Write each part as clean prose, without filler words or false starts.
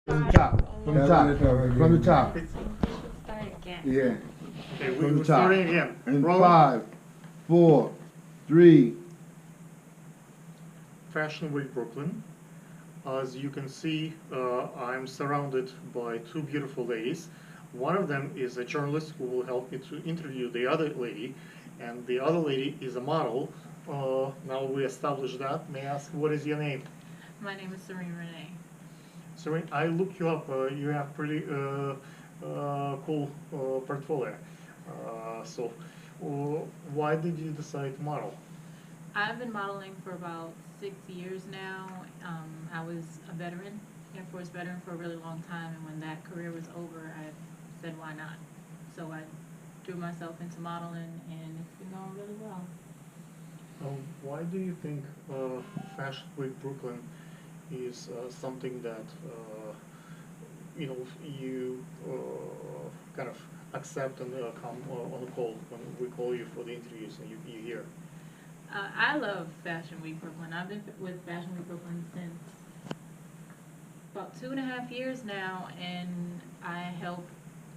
From the top. From the top. From the top. Start again. Yeah. Okay, From the we're top. starting again. In Rolling. 5, 4, 3. Fashion Week Brooklyn. As you can see, I'm surrounded by two beautiful ladies. One of them is a journalist who will help me to interview the other lady, and the other lady is a model. Now we established that. May I ask, what is your name? My name is Serene Renee. Serene, I looked you up. You have pretty cool portfolio. So, why did you decide to model? I've been modeling for about 6 years now. I was a veteran, Air Force veteran for a really long time, and when that career was over, I said, why not? So I threw myself into modeling, and it's been going really well. Why do you think Fashion Week Brooklyn is something that you kind of accept and come on the call when we call you for the interviews and you hear? I love Fashion Week Brooklyn. I've been with Fashion Week Brooklyn since about 2.5 years now, and I help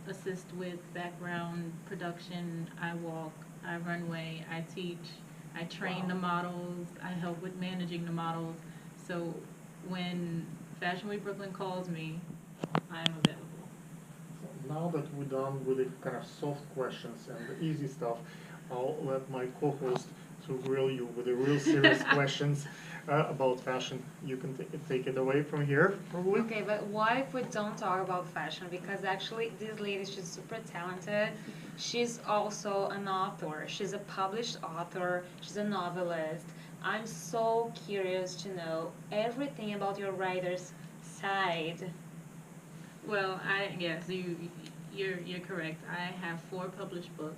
assist with background production. I walk, I runway, I teach, I train the models, I help with managing the models. So when Fashion Week Brooklyn calls me, I am available. Now that we're done with the kind of soft questions and the easy stuff, I'll let my co-host to grill you with the real serious questions about fashion. You can take it away from here, probably. Okay, but what if we don't talk about fashion? Because actually, this lady, she's super talented. She's also an author. She's a published author. She's a novelist. I'm so curious to know everything about your writer's side. Well, you're correct. I have 4 published books,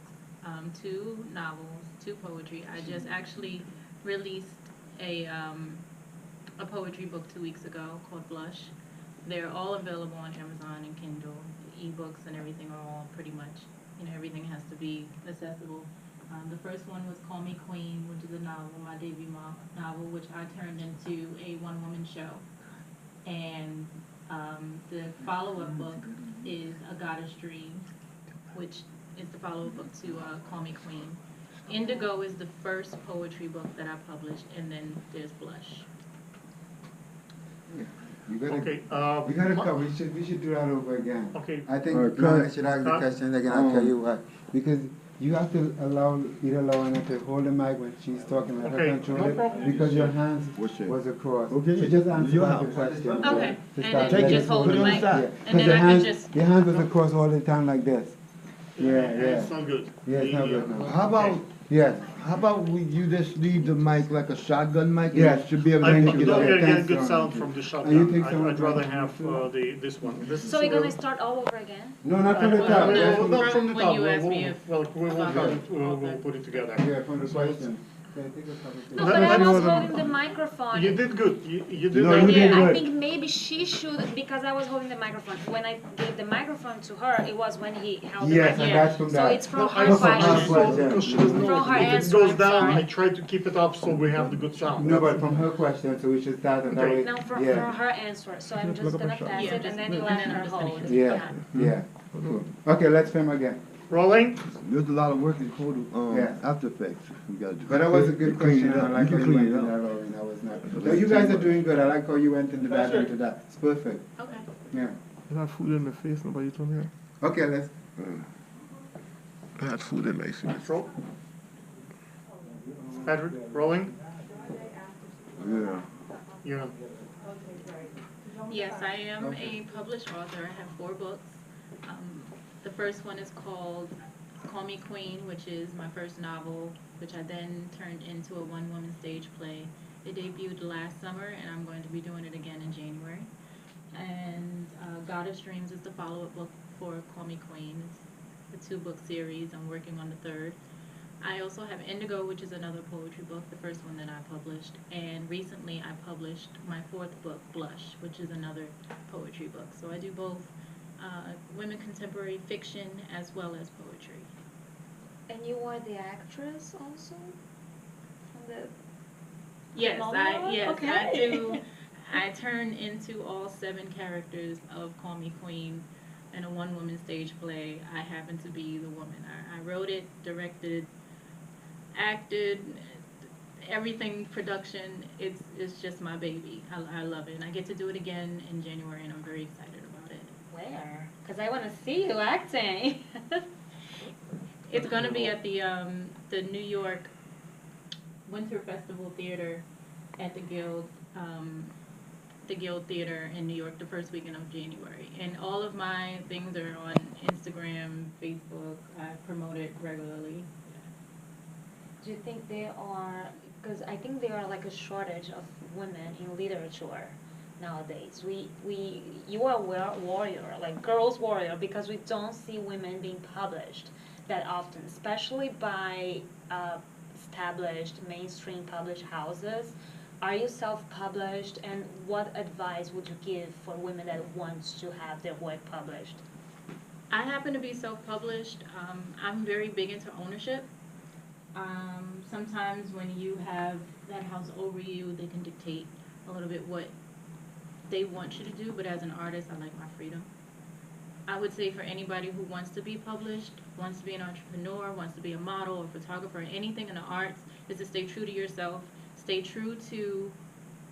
2 novels, 2 poetry. I just actually released a poetry book 2 weeks ago called Blush. They're all available on Amazon and Kindle. Ebooks and everything are all pretty much, everything has to be accessible. The first one was Call Me Queen, which is a novel, my debut novel, which I turned into a one-woman show. And the follow-up book is A Goddess Dream, which is the follow-up book to Call Me Queen. Indigo is the first poetry book that I published, and then there's Blush. You gotta, Okay. we gotta come. We should do that over again. Okay. I think Cut. I should ask the question again. I'll tell you why. Because you have to allow her to hold the mic when she's talking. Let her Okay, control no it. problem. Because your hands What's it? was across. Okay. So just answer Your the house. question. Okay, To and start. then Let just her hold the it. mic, Yeah. and 'Cause then your I can hands, just. your hands was across all the time like this. Yeah, yeah. It's not good. Yeah, it's not good now. How about Yes. you just leave the mic like a shotgun mic? Yes. You should be able I to don't pick it get up. Yeah, a thanks, good Ron. sound from the you shotgun. take some I'd of rather my- have this one. This So is we're gonna start all over again? No, not from the Well, top. no, Just Well, from the- not from the When top. you ask me We'll about cut it. it, we'll put it together. Yeah, from the question. Okay, take a couple No, seconds. but I Let me was know the- holding the microphone. You did good. You did No, good. you did I good. think maybe she should, because I was holding the microphone. When I gave the microphone to her, it was when he held it Yes, right and here. that's from So that. it's from No, her I That's from her question. question. because she doesn't know. From her If it answer, goes I'm down, sorry. I try to keep it up so we have the good sound. No, but from her question, so we should start on that Okay. way. Now from Yeah, her answer, so I'm just gonna pass Yeah, it just- and then you and let then I'm her just gonna hold. use yeah, yeah. Cool. Okay, let's film again. Rolling. There's a lot of work in photo, Yeah. After Effects we gotta do. But that was a good You clean question. it I up. like You how can you clean went it in up. that role, and I was not. No, you guys are doing good. I like how you went into that into that. It's perfect. Okay. Yeah. I had food in my face, nobody told me that. Okay, let's. I had food in my face. Roll. Edward, rolling. Yeah. Yeah. Yes, I am a published author. I have 4 books. The first one is called Call Me Queen, which is my first novel, which I then turned into a one-woman stage play. It debuted last summer, and I'm going to be doing it again in January. And Goddess Dreams is the follow-up book for Call Me Queen. It's a 2-book series. I'm working on the 3rd. I also have Indigo, which is another poetry book, the first one that I published. And recently I published my 4th book, Blush, which is another poetry book. So I do both women contemporary fiction as well as poetry. And you are the actress also? From the Yes, monologue? I Okay. do. I turn into all 7 characters of Call Me Queen in a one-woman stage play. I happen to be the woman. I wrote it, directed, acted, everything production. It's just my baby. I love it. And I get to do it again in January, and I'm very excited about it. Where? Because I want to see you acting. It's going to be at the New York Winter Festival Theater at the Guild Theater in New York the first weekend of January. And all of my things are on Instagram, Facebook. I promote it regularly. Do you think there are, because I think there are like a shortage of women in literature nowadays. You are a warrior, like girls warrior, because we don't see women being published that often, especially by established mainstream published houses. Are you self-published, and what advice would you give for women that want to have their work published? I happen to be self-published. I'm very big into ownership. Sometimes when you have that house over you, they can dictate a little bit what they want you to do, but as an artist, I like my freedom. I would say for anybody who wants to be published, wants to be an entrepreneur, wants to be a model, a photographer, anything in the arts, is to stay true to yourself, stay true to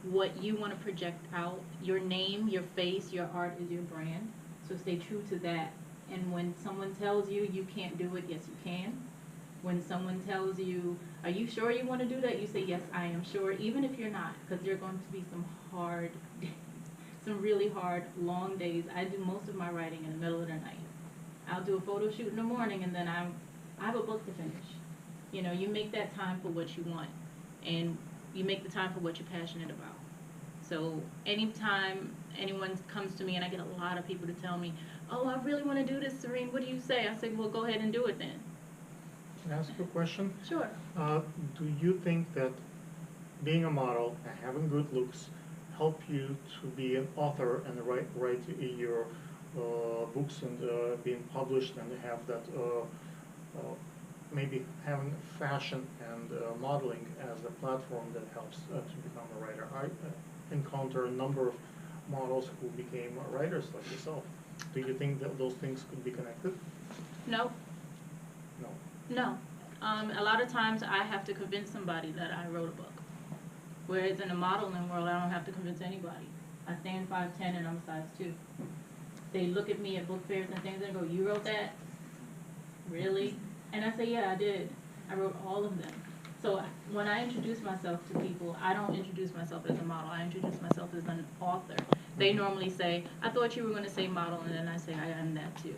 what you want to project out. Your name, your face, your art is your brand, so stay true to that. And when someone tells you you can't do it, yes you can. When someone tells you, are you sure you want to do that? You say, yes, I am sure, even if you're not, because there are going to be some hard days, some really hard, long days. I do most of my writing in the middle of the night. I'll do a photo shoot in the morning, and then I have a book to finish. You know, you make that time for what you want, and you make the time for what you're passionate about. So anytime anyone comes to me, and I get a lot of people to tell me, oh, I really want to do this, Serene, what do you say? I say, well, go ahead and do it then. Can I ask you a question? Sure. Do you think that being a model and having good looks help you to be an author and write your books and being published and have that maybe having fashion and modeling as a platform that helps to become a writer? I encounter a number of models who became writers like yourself. Do you think that those things could be connected? No. No. No. A lot of times I have to convince somebody that I wrote a book. Whereas in the modeling world, I don't have to convince anybody. I stand 5'10" and I'm a size 2. They look at me at book fairs and things and go, you wrote that? Really? And I say, yeah, I did. I wrote all of them. So when I introduce myself to people, I don't introduce myself as a model. I introduce myself as an author. They normally say, I thought you were going to say model, and then I say, I am that too.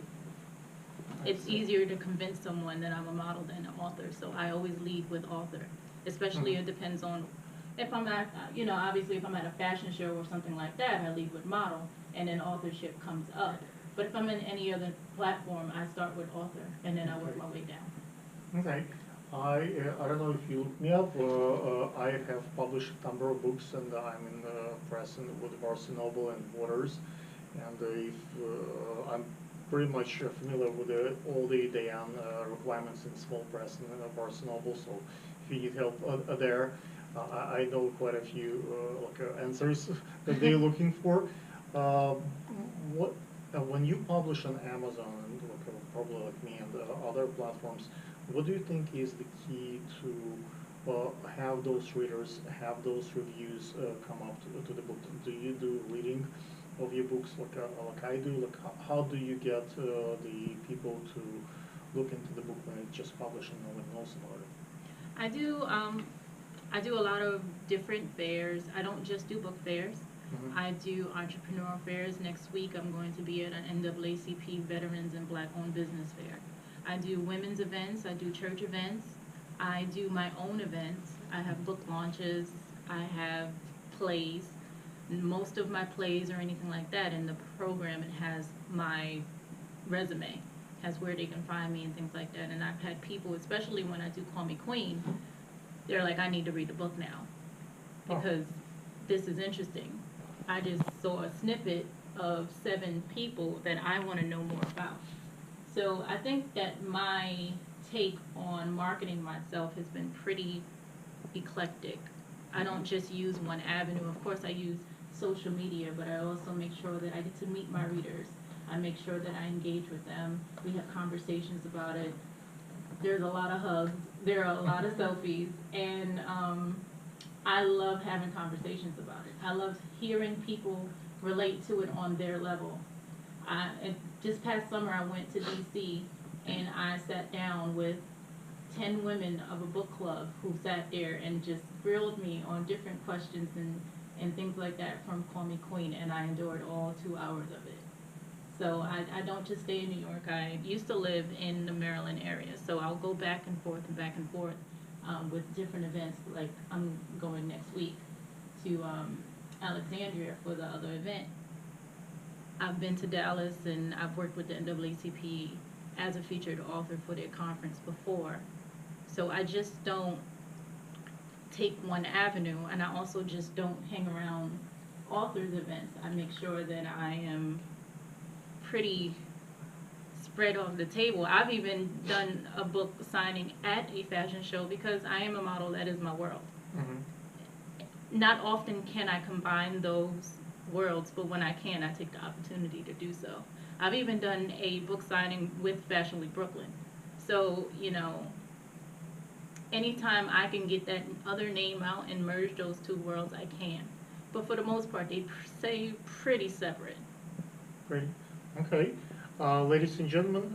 It's easier to convince someone that I'm a model than an author, so I always lead with author. Especially it depends on, if I'm at, obviously if I'm at a fashion show or something like that, I lead with model, and then authorship comes up. But if I'm in any other platform, I start with author, and then I work my way down. Okay. I don't know if you look me up. I have published a number of books, and I'm in press with Barnes & Noble and Waters. And I'm pretty much familiar with all the Diane requirements in small press and Barnes & Noble. So if you need help there, I know quite a few answers that they're looking for. When you publish on Amazon, and probably like me and other platforms, what do you think is the key to have those readers, have those reviews come up to the book? Do you do reading of your books like I do? Like how do you get the people to look into the book when it's just published and no one knows about it? I do a lot of different fairs. I don't just do book fairs. I do entrepreneurial fairs. Next week I'm going to be at an NAACP Veterans and Black-Owned Business Fair. I do women's events. I do church events. I do my own events. I have book launches. I have plays. Most of my plays or anything like that in the program, it has my resume, has where they can find me and things like that. And I've had people, especially when I do Call Me Queen, they're like, I need to read the book now because this is interesting. I just saw a snippet of 7 people that I want to know more about. So I think that my take on marketing myself has been pretty eclectic. I don't just use one avenue. Of course, I use social media, but I also make sure that I get to meet my readers. I make sure that I engage with them. We have conversations about it. There's a lot of hugs. There are a lot of selfies, and I love having conversations about it. I love hearing people relate to it on their level. And just past summer, I went to DC, and I sat down with 10 women of a book club who sat there and just grilled me on different questions and things like that from Call Me Queen, and I endured all 2 hours of it. So I don't just stay in New York. I used to live in the Maryland area, so I'll go back and forth with different events. Like I'm going next week to Alexandria for the other event. I've been to Dallas, and I've worked with the NAACP as a featured author for their conference before. So I just don't take one avenue, and I also just don't hang around authors events. I make sure that I am pretty spread on the table. I've even done a book signing at a fashion show because I am a model. That is my world. Mm-hmm. Not often can I combine those worlds, but when I can, I take the opportunity to do so. I've even done a book signing with Fashion Week Brooklyn. So, you know, anytime I can get that other name out and merge those two worlds, I can. But for the most part, they stay pretty separate. Great. Okay. Ladies and gentlemen,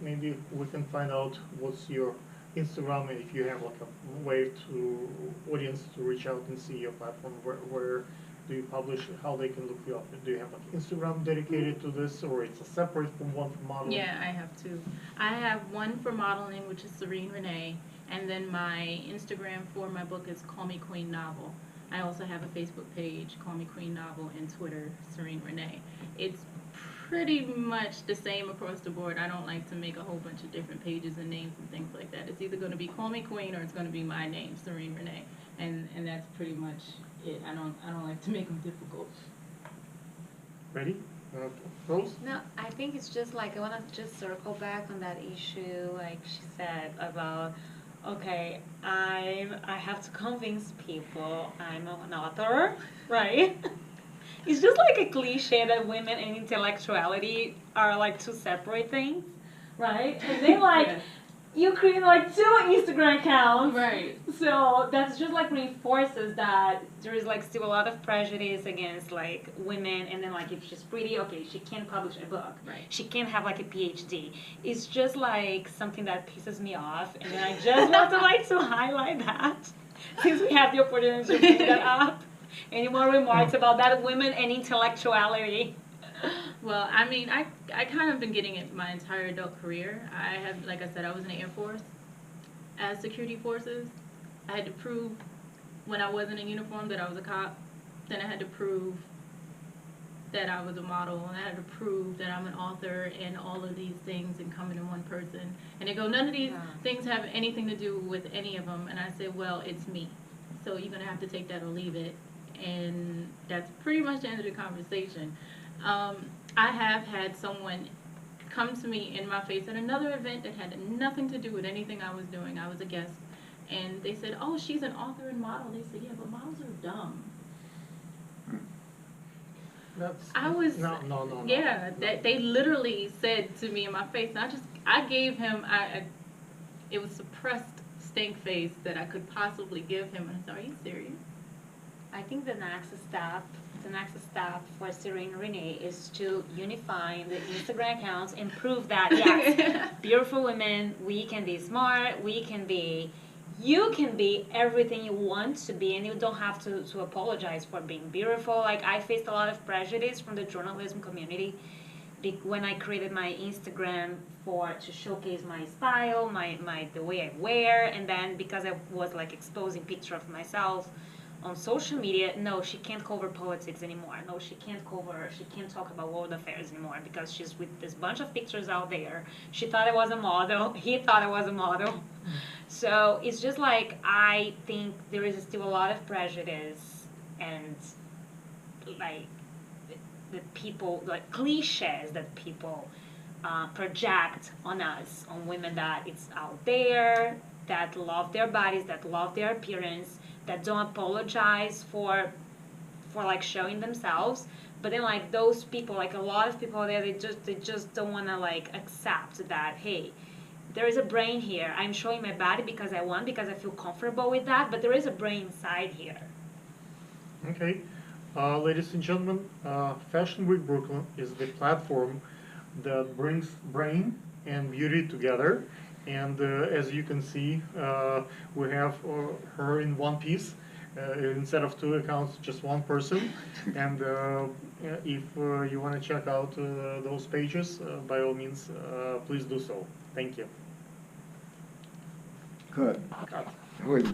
maybe we can find out what's your Instagram, and if you have like a way to audience to reach out and see your platform. Where do you publish? How they can look you up? Do you have like Instagram dedicated to this, or it's a separate from one for modeling? Yeah, I have two. I have one for modeling, which is Serene Renee, and then my Instagram for my book is Call Me Queen Novel. I also have a Facebook page, Call Me Queen Novel, and Twitter, Serene Renee. It's pretty much the same across the board. I don't like to make a whole bunch of different pages and names and things like that. It's either going to be Call Me Queen or it's going to be my name, Serene Renee, and that's pretty much it. I don't like to make them difficult. Ready? Rose? No, I think it's just like I want to just circle back on that issue, like she said about, okay, I have to convince people I'm an author, right? It's just like a cliche that women and intellectuality are like two separate things, right? And then like Yes. you create like two Instagram accounts, Right. so that's just like reinforces that there is like still a lot of prejudice against like women, and then like if she's pretty, okay, she can't publish a book. Right. She can't have like a PhD. It's just like something that pisses me off, and then I just want to like to highlight that since we have the opportunity to bring that up. Any more remarks about that, women and intellectuality? Well, I mean, I kind of been getting it my entire adult career. I have, like I said, I was in the Air Force as security forces. I had to prove when I wasn't in uniform that I was a cop. Then I had to prove that I was a model, and I had to prove that I'm an author and all of these things encompassed in one person. And they go, none of these things have anything to do with any of them. And I said, well, it's me. So you're going to have to take that or leave it. And that's pretty much the end of the conversation. I have had someone come to me in my face at another event that had nothing to do with anything I was doing. I was a guest. And they said, oh, she's an author and model. They said, yeah, but models are dumb. That's, I was, no. yeah, they literally said to me in my face, and I gave him, it was suppressed stank face that I could possibly give him. And I said, are you serious? I think the next step for Serene Renee is to unify the Instagram accounts and prove that, yes, beautiful women, we can be smart, you can be everything you want to be, and you don't have to apologize for being beautiful. Like, I faced a lot of prejudice from the journalism community when I created my Instagram to showcase my style, the way I wear, and then because I was like exposing picture of myself on social media, no, she can't cover politics anymore. No, she can't talk about world affairs anymore because she's with this bunch of pictures out there. She thought I was a model. He thought I was a model. So it's just like, I think there is still a lot of prejudice and like the people, like cliches that people project on us, on women, that it's out there, that love their bodies, that love their appearance, that don't apologize for for like showing themselves. But then like those people, like a lot of people there, they just don't want to like accept that, hey, there is a brain here. I'm showing my body because I want, because I feel comfortable with that, but there is a brain inside here. Okay, ladies and gentlemen, Fashion Week Brooklyn is the platform that brings brain and beauty together. And as you can see, we have her in one piece. Instead of 2 accounts, just one person. And if you want to check out those pages, by all means, please do so. Thank you. Cut. Cut. That was great.